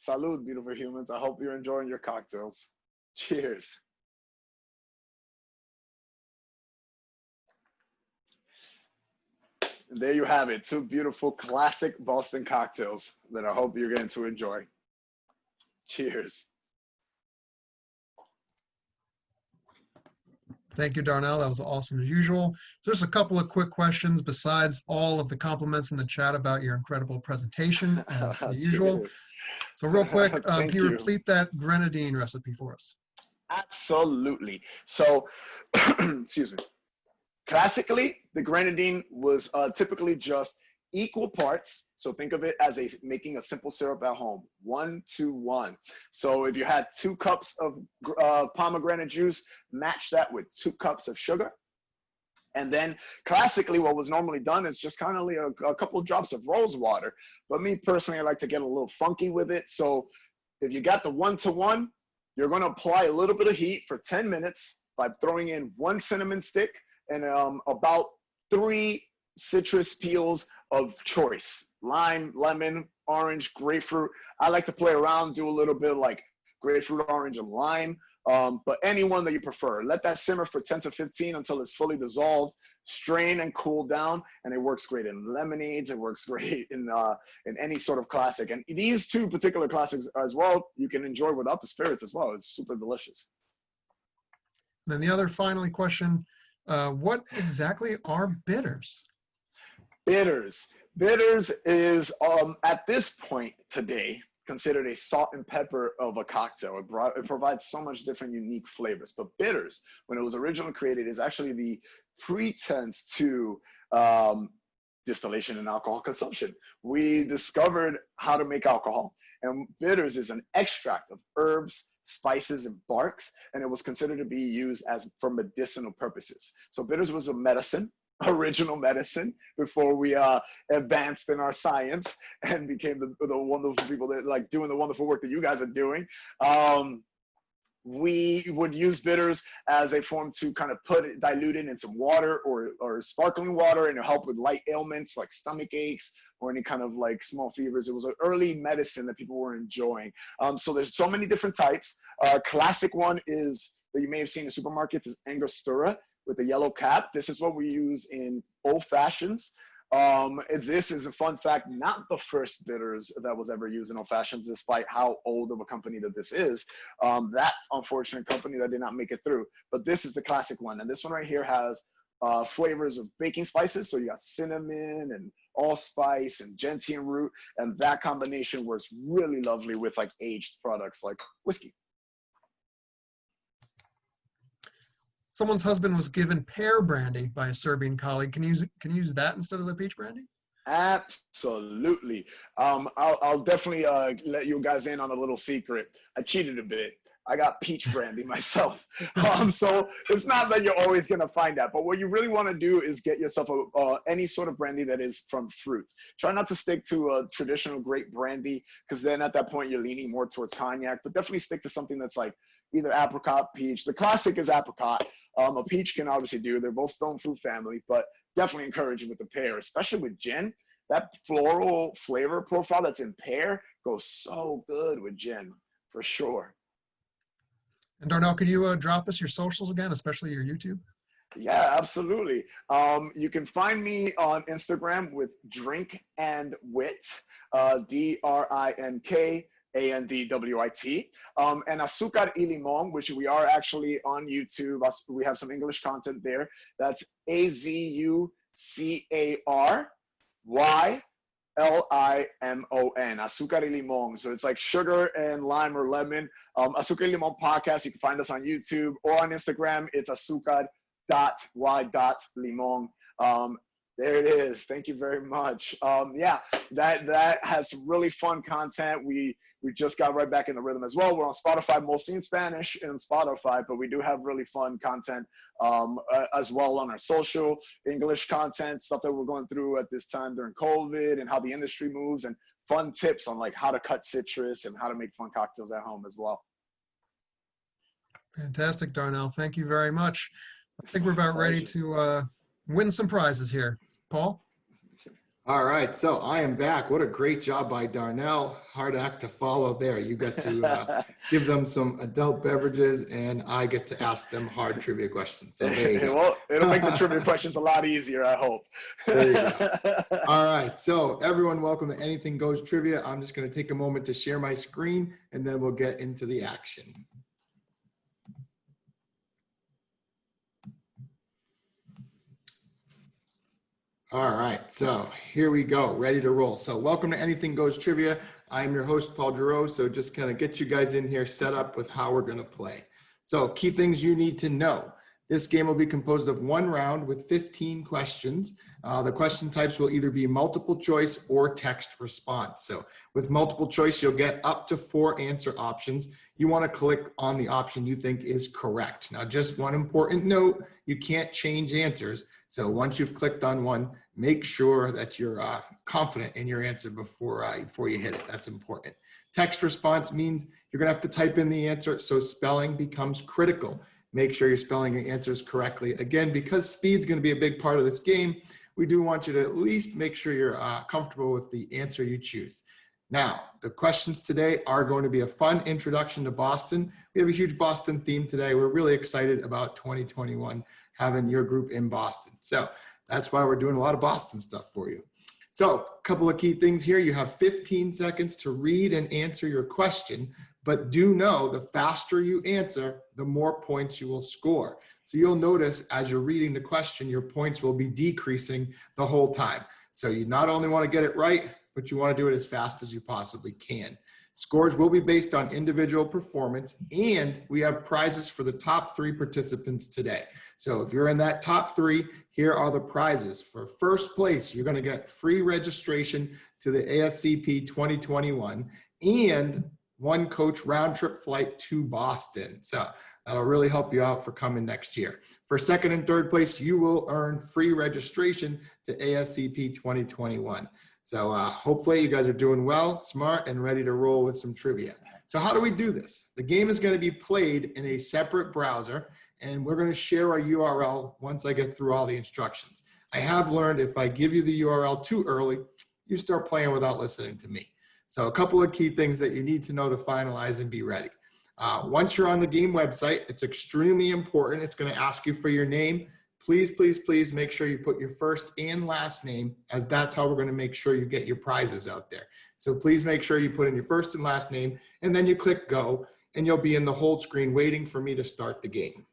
Salud, beautiful humans. I hope you're enjoying your cocktails. Cheers. And there you have it, 2 beautiful classic Boston cocktails that I hope you're going to enjoy. Cheers.
Thank you, Darnell. That was awesome as usual. Just a couple of quick questions besides all of the compliments in the chat about your incredible presentation as usual. So real quick, can you repeat that grenadine recipe for us?
Absolutely. So, excuse me. Classically, the grenadine was typically just equal parts. So think of it as making a simple syrup at home, 1-to-1. So if you had 2 cups of pomegranate juice, match that with 2 cups of sugar. And then classically, what was normally done is just kind of like a couple of drops of rose water. But me personally, I like to get a little funky with it. So if you got the 1-to-1, you're going to apply a little bit of heat for 10 minutes by throwing in 1 cinnamon stick and about 3 citrus peels of choice: lime, lemon, orange, grapefruit. I like to play around, do a little bit like grapefruit, orange, and lime, but any one that you prefer. Let that simmer for 10 to 15 until it's fully dissolved. Strain and cool down, and it works great in lemonades. It works great in any sort of classic. And these 2 particular classics as well, you can enjoy without the spirits as well. It's super delicious.
And then the other finally question, what exactly are bitters?
Bitters. Bitters is, at this point today, considered a salt and pepper of a cocktail. It provides so much different unique flavors. But bitters, when it was originally created, is actually the pretense to distillation and alcohol consumption. We discovered how to make alcohol, and bitters is an extract of herbs, spices, and barks, and it was considered to be used for medicinal purposes. So bitters was a medicine, original medicine, before we advanced in our science and became the wonderful people that like doing the wonderful work that you guys are doing. We would use bitters as a form to kind of dilute it in some water or sparkling water, and to help with light ailments like stomach aches or any kind of like small fevers. It was an early medicine that people were enjoying. So there's so many different types. Classic one is that you may have seen in supermarkets is Angostura. with the yellow cap. This is what we use in old fashions. This is a fun fact, not the first bitters that was ever used in old fashions, despite how old of a company that this is. That unfortunate company that did not make it through. But this is the classic one. And this one right here has flavors of baking spices. So you got cinnamon and allspice and gentian root. And that combination works really lovely with like aged products like whiskey.
Someone's husband was given pear brandy by a Serbian colleague. Can you use that instead of the peach brandy?
Absolutely. I'll definitely let you guys in on a little secret. I cheated a bit. I got peach brandy myself. So it's not that you're always going to find that. But what you really want to do is get yourself any sort of brandy that is from fruits. Try not to stick to a traditional grape brandy, because then at that point you're leaning more towards cognac. But definitely stick to something that's like either apricot, peach. The classic is apricot. A peach can obviously do. They're both stone fruit family, but definitely encouraging with the pear, especially with gin. That floral flavor profile that's in pear goes so good with gin, for sure.
And Darnell, could you drop us your socials again, especially your YouTube?
Yeah, absolutely. You can find me on Instagram with Drink and Wit, DRINK. ANDWIT, and Azúcar y Limón, which we are actually on YouTube. We have some English content there. That's AZUCARYLIMON, Azúcar y Limón. So it's like sugar and lime or lemon. Azúcar y Limón podcast. You can find us on YouTube or on Instagram. It's azúcar.y.limón. There it is. Thank you very much. Yeah, that has some really fun content. We just got right back in the rhythm as well. We're on Spotify, mostly in Spanish in Spotify, but we do have really fun content as well on our social English content, stuff that we're going through at this time during COVID and how the industry moves, and fun tips on like how to cut citrus and how to make fun cocktails at home as well.
Fantastic, Darnell. Thank you very much. I think we're about ready to win some prizes here. Paul?
All right, so I am back. What a great job by Darnell. Hard act to follow there. You got to give them some adult beverages, and I get to ask them hard trivia questions. So there you go.
Well, it'll make the trivia questions a lot easier, I hope.
There you go. All right, so everyone, welcome to Anything Goes Trivia. I'm just going to take a moment to share my screen, and then we'll get into the action. All right, so here we go, ready to roll. So welcome to Anything Goes Trivia. I'm your host, Paul Giroux. So just kind of get you guys in here set up with how we're going to play. So key things you need to know. This game will be composed of one round with 15 questions. The question types will either be multiple choice or text response. So with multiple choice, you'll get up to 4 answer options. You want to click on the option you think is correct. Now, just one important note, you can't change answers. So once you've clicked on one, make sure that you're confident in your answer before you hit it. That's important. Text response means you're going to have to type in the answer, so spelling becomes critical. Make sure you're spelling your answers correctly. Again, because speed's going to be a big part of this game, we do want you to at least make sure you're comfortable with the answer you choose. Now, the questions today are going to be a fun introduction to Boston. We have a huge Boston theme today. We're really excited about 2021 having your group in Boston. So that's why we're doing a lot of Boston stuff for you. So a couple of key things here. You have 15 seconds to read and answer your question, but do know the faster you answer, the more points you will score. So you'll notice as you're reading the question, your points will be decreasing the whole time. So you not only want to get it right, but you want to do it as fast as you possibly can. Scores will be based on individual performance, and we have prizes for the top 3 participants today. So if you're in that top 3, here are the prizes. For first place, you're going to get free registration to the ASCP 2021 and 1 coach round trip flight to Boston. So that'll really help you out for coming next year. For second and third place, you will earn free registration to ASCP 2021. So hopefully you guys are doing well, smart, and ready to roll with some trivia. So how do we do this? The game is going to be played in a separate browser, and we're going to share our URL once I get through all the instructions. I have learned if I give you the URL too early, you start playing without listening to me. So a couple of key things that you need to know to finalize and be ready. Once you're on the game website, it's extremely important. It's going to ask you for your name. Please, please, please make sure you put your first and last name, as that's how we're going to make sure you get your prizes out there. So please make sure you put in your first and last name, and then you click go, and you'll be in the hold screen waiting for me to start the game.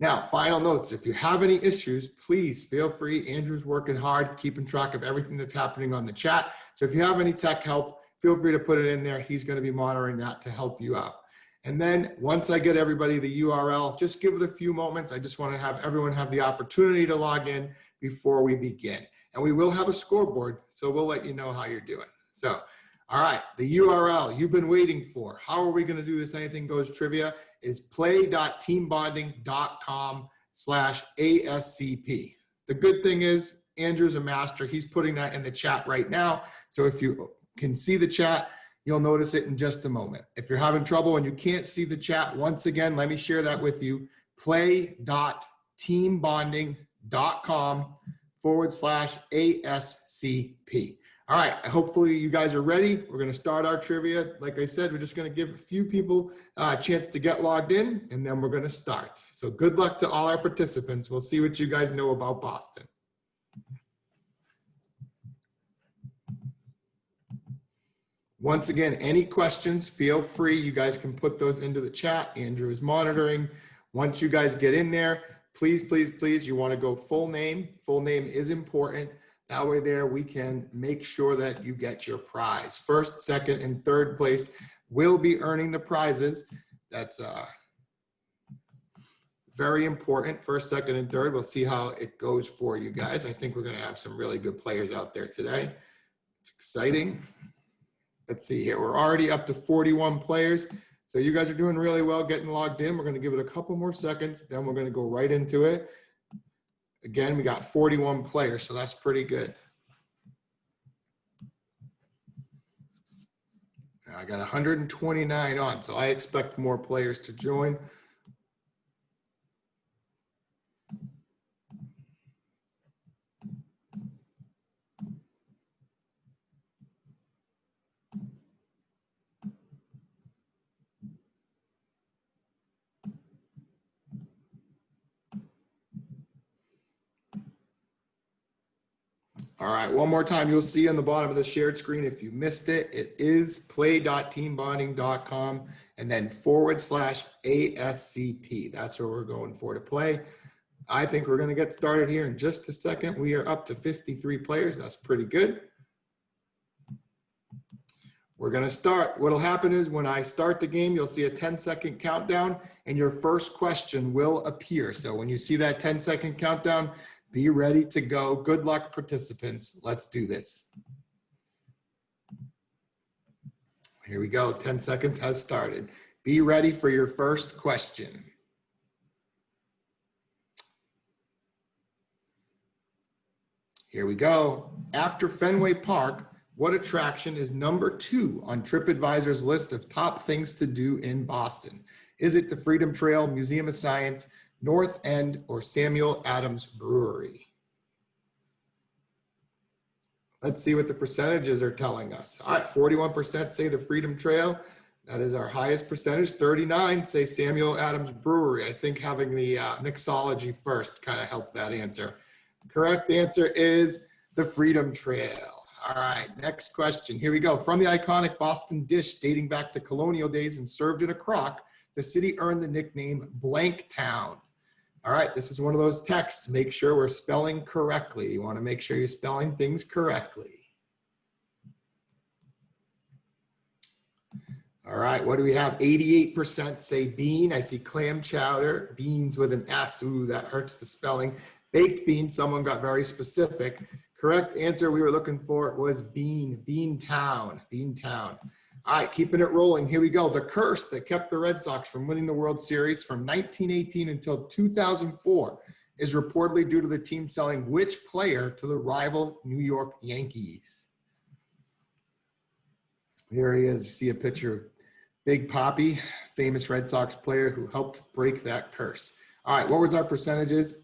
Now, final notes. If you have any issues, please feel free. Andrew's working hard, keeping track of everything that's happening on the chat. So if you have any tech help, feel free to put it in there. He's going to be monitoring that to help you out. And then once I get everybody the URL, just give it a few moments. I just want to have everyone have the opportunity to log in before we begin. And we will have a scoreboard, so we'll let you know how you're doing. So, all right, the URL you've been waiting for. How are we going to do this Anything Goes Trivia? Is play.teambonding.com/ASCP. The good thing is Andrew's a master. He's putting that in the chat right now. So if you can see the chat, you'll notice it in just a moment. If you're having trouble and you can't see the chat, once again, let me share that with you. Play.teambonding.com/ASCP. All right, hopefully you guys are ready. We're going to start our trivia. Like I said, we're just going to give a few people a chance to get logged in, and then we're going to start. So good luck to all our participants. We'll see what you guys know about Boston. Once again, any questions, feel free. You guys can put those into the chat. Andrew is monitoring. Once you guys get in there, please, please, please, you want to go full name. Full name is important. That way there we can make sure that you get your prize. First, second, and third place will be earning the prizes. That's very important. First, second, and third. We'll see how it goes for you guys. I think we're going to have some really good players out there today. It's exciting. Let's see here. We're already up to 41 players. So you guys are doing really well getting logged in. We're going to give it a couple more seconds. Then we're going to go right into it. Again, we got 41 players, so that's pretty good. Now I got 129 on, so I expect more players to join. All right, one more time, you'll see on the bottom of the shared screen, if you missed it, it is play.teambonding.com and then /ASCP. That's where we're going for to play. I think we're going to get started here in just a second. We are up to 53 players. That's pretty good. We're going to start. What'll happen is when I start the game, you'll see a 10-second countdown and your first question will appear. So when you see that 10-second countdown, be ready to go. Good luck, participants. Let's do this. Here we go. 10 seconds has started. Be ready for your first question. Here we go. After Fenway Park, what attraction is #2 on TripAdvisor's list of top things to do in Boston? Is it the Freedom Trail, Museum of Science, North End, or Samuel Adams Brewery? Let's see what the percentages are telling us. All right, 41% say the Freedom Trail. That is our highest percentage. 39 say Samuel Adams Brewery. I think having the Mixology first kind of helped that answer. Correct answer is the Freedom Trail. All right, next question. Here we go. From the iconic Boston dish dating back to colonial days and served in a crock, the city earned the nickname Blank Town. All right, this is one of those texts. Make sure we're spelling correctly. You want to make sure you're spelling things correctly. All right, what do we have? 88% say bean. I see clam chowder, beans with an S. Ooh, that hurts the spelling. Baked beans, someone got very specific. Correct answer we were looking for was bean, Beantown, Beantown. All right, keeping it rolling. Here we go. The curse that kept the Red Sox from winning the World Series from 1918 until 2004 is reportedly due to the team selling which player to the rival New York Yankees? Here he is. You see a picture of Big Papi, famous Red Sox player who helped break that curse. All right, what was our percentages?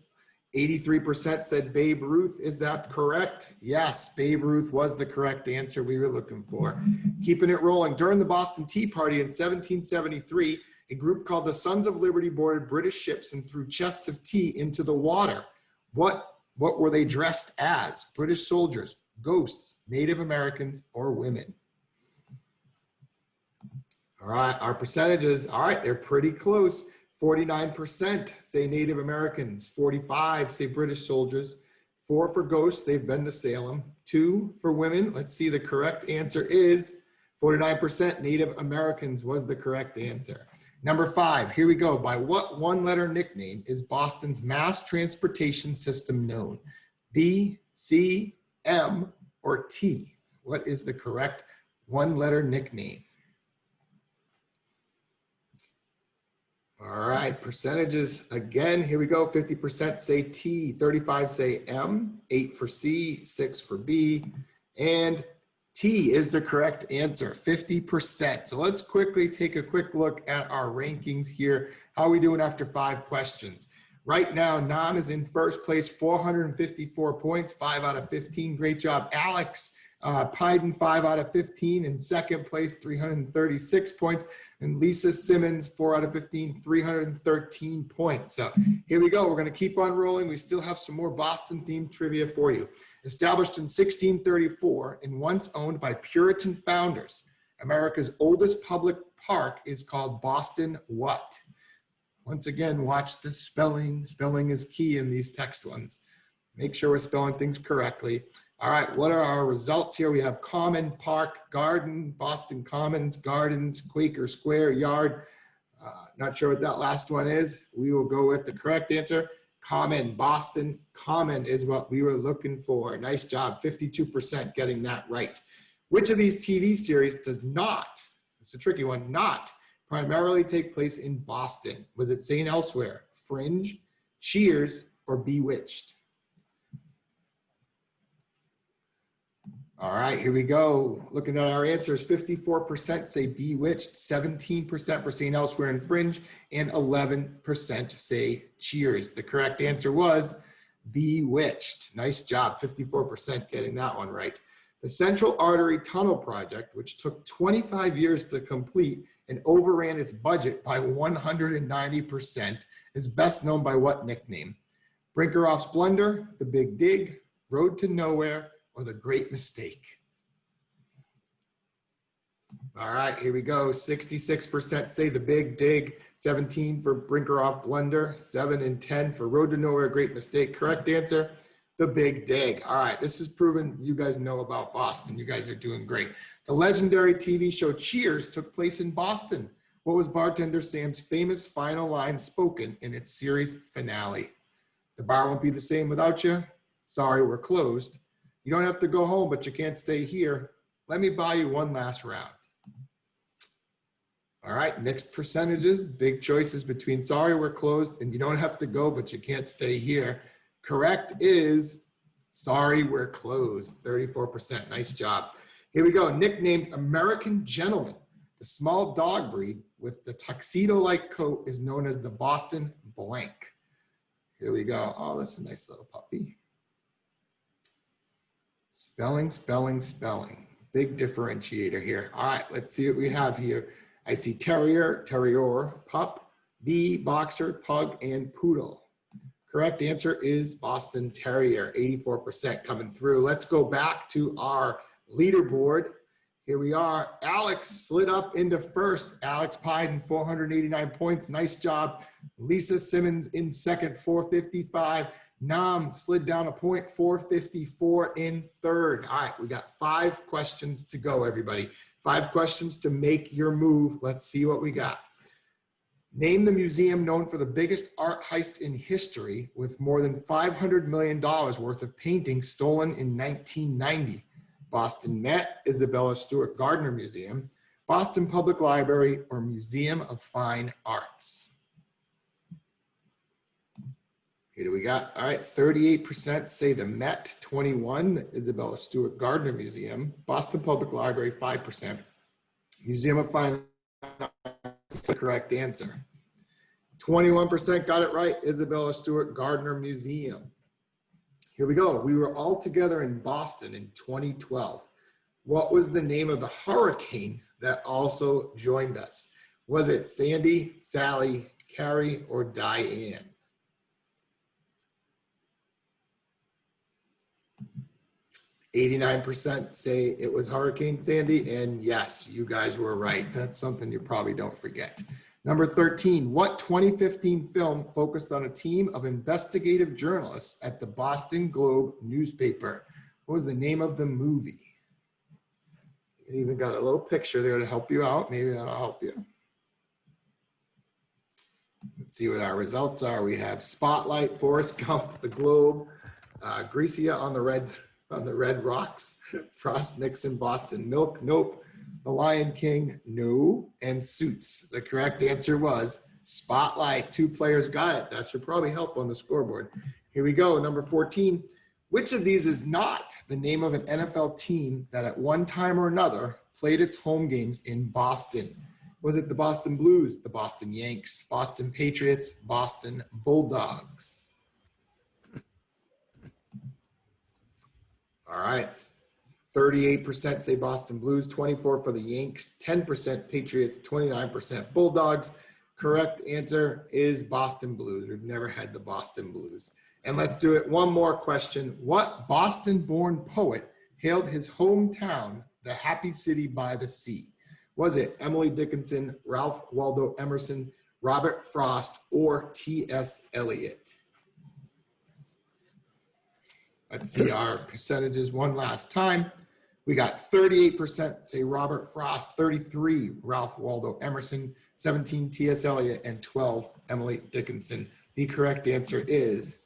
83% said Babe Ruth. Is that correct? Yes, Babe Ruth was the correct answer we were looking for. Keeping it rolling. During the Boston Tea Party in 1773, a group called the Sons of Liberty boarded British ships and threw chests of tea into the water. What were they dressed as? British soldiers, ghosts, Native Americans, or women? All right, our percentages, all right, they're pretty close. 49% say Native Americans, 45 say British soldiers, 4 for ghosts, they've been to Salem, 2 for women. Let's see, the correct answer is 49% Native Americans was the correct answer. Number 5, here we go. By what one-letter nickname is Boston's mass transportation system known? B, C, M, or T? What is the correct one-letter nickname? All right, percentages again, here we go. 50% say T, 35 say M, 8 for C, 6 for B, and T is the correct answer, 50%. So let's quickly take a quick look at our rankings here. How are we doing after 5 questions? Right now, Nam is in first place, 454 points, 5 out of 15. Great job, Alex. Pyden, 5 out of 15. In second place, 336 points. And Lisa Simmons, 4 out of 15, 313 points. So here we go. We're going to keep on rolling. We still have some more Boston-themed trivia for you. Established in 1634 and once owned by Puritan founders, America's oldest public park is called Boston what? Once again, watch the spelling. Spelling is key in these text ones. Make sure we're spelling things correctly. All right, what are our results here? We have Common, Park, Garden, Boston Commons, Gardens, Quaker Square, Yard. Not sure what that last one is. We will go with the correct answer. Common, Boston Common is what we were looking for. Nice job, 52% getting that right. Which of these TV series does not, it's a tricky one, not primarily take place in Boston? Was it St. Elsewhere, Fringe, Cheers, or Bewitched? All right, here we go. Looking at our answers, 54% say Bewitched, 17% for St. Elsewhere and Fringe, and 11% say Cheers. The correct answer was Bewitched. Nice job, 54% getting that one right. The Central Artery Tunnel Project, which took 25 years to complete and overran its budget by 190%, is best known by what nickname? Brinkerhoff's Blunder, The Big Dig, Road to Nowhere, or The Great Mistake? All right, here we go. 66% say The Big Dig, 17 for Brinkerhoff Blunder, 7 and 10 for Road to Nowhere, Great Mistake. Correct answer, The Big Dig. All right, this is proven you guys know about Boston. You guys are doing great. The legendary TV show Cheers took place in Boston. What was bartender Sam's famous final line spoken in its series finale? The bar won't be the same without you. Sorry, we're closed. You don't have to go home, but you can't stay here. Let me buy you one last round. All right, mixed percentages, big choices between sorry, we're closed, and you don't have to go, but you can't stay here. Correct is sorry, we're closed, 34%. Nice job. Here we go. Nicknamed American Gentleman, the small dog breed with the tuxedo-like coat is known as the Boston Blank. Here we go. Oh, that's a nice little puppy. Spelling, spelling, spelling. Big differentiator here. All right, let's see what we have here. I see terrier, terrier, pup, bee, boxer, pug, and poodle. Correct answer is Boston Terrier, 84% coming through. Let's go back to our leaderboard. Here we are. Alex slid up into first. Alex Pyden, 489 points. Nice job. Lisa Simmons in second, 455. Nam slid down a point, 454 in third. All right, we got 5 questions to go, everybody. 5 questions to make your move. Let's see what we got. Name the museum known for the biggest art heist in history with more than $500 million worth of paintings stolen in 1990. Boston Met, Isabella Stewart Gardner Museum, Boston Public Library, or Museum of Fine Arts. Here do we got? All right, 38% say the Met, 21, the Isabella Stewart Gardner Museum, Boston Public Library, 5%. Museum of Fine Arts is the correct answer. 21% got it right. Isabella Stewart Gardner Museum. Here we go. We were all together in Boston in 2012. What was the name of the hurricane that also joined us? Was it Sandy, Sally, Carrie, or Diane? %, say it was Hurricane Sandy, and yes, you guys were right. That's something you probably don't forget. Number 13, what 2015 film focused on a team of investigative journalists at the Boston Globe newspaper? What was the name of the movie? You even got a little picture there to help you out. Maybe that'll help you. Let's see what our results are. We have Spotlight, Forrest Gump, The Globe, Grecia on the Red Rocks, Frost Nixon, Boston Milk, nope. The Lion King, no, and Suits. The correct answer was Spotlight. 2 players got it. That should probably help on the scoreboard. Here we go, number 14. Which of these is not the name of an NFL team that at one time or another played its home games in Boston? Was it the Boston Blues, the Boston Yanks, Boston Patriots, Boston Bulldogs? All right. 38% say Boston Blues, 24% for the Yanks, 10% Patriots, 29% Bulldogs. Correct answer is Boston Blues. We've never had the Boston Blues. And let's do it. One more question. What Boston-born poet hailed his hometown, the happy city by the sea? Was it Emily Dickinson, Ralph Waldo Emerson, Robert Frost, or T.S. Eliot? Let's see our percentages one last time. We got 38% say Robert Frost, 33 Ralph Waldo Emerson, 17 T.S. Eliot, and 12 Emily Dickinson. The correct answer is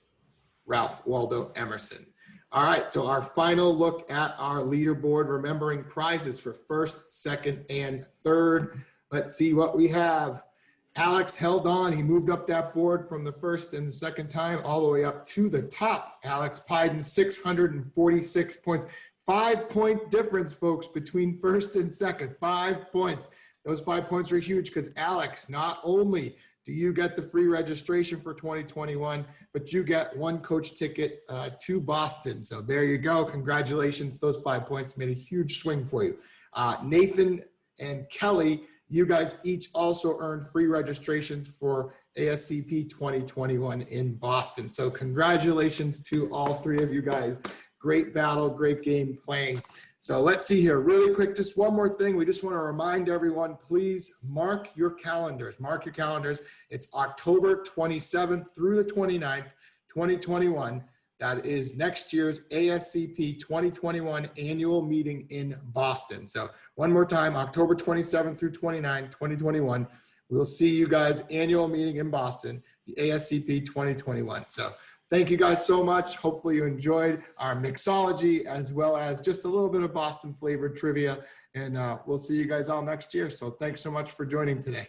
Ralph Waldo Emerson. All right, so our final look at our leaderboard, remembering prizes for first, second, and third. Let's see what we have. Alex held on. He moved up that board from the first and the second time all the way up to the top. Alex Pyden, 646 points. 5-point difference, folks, between first and second. 5 points. Those 5 points are huge because Alex, not only do you get the free registration for 2021, but you get 1 coach ticket to Boston. So there you go. Congratulations. Those 5 points made a huge swing for you. Nathan and Kelly, you guys each also earned free registrations for ASCP 2021 in Boston. So congratulations to all 3 of you guys. Great battle, great game playing. So let's see here, really quick, just one more thing. We just want to remind everyone, please mark your calendars. Mark your calendars. It's October 27th through the 29th, 2021. That is next year's ASCP 2021 annual meeting in Boston. So one more time, October 27th through 29th, 2021. We'll see you guys annual meeting in Boston, the ASCP 2021. So thank you guys so much. Hopefully you enjoyed our mixology as well as just a little bit of Boston flavored trivia. And we'll see you guys all next year. So thanks so much for joining today.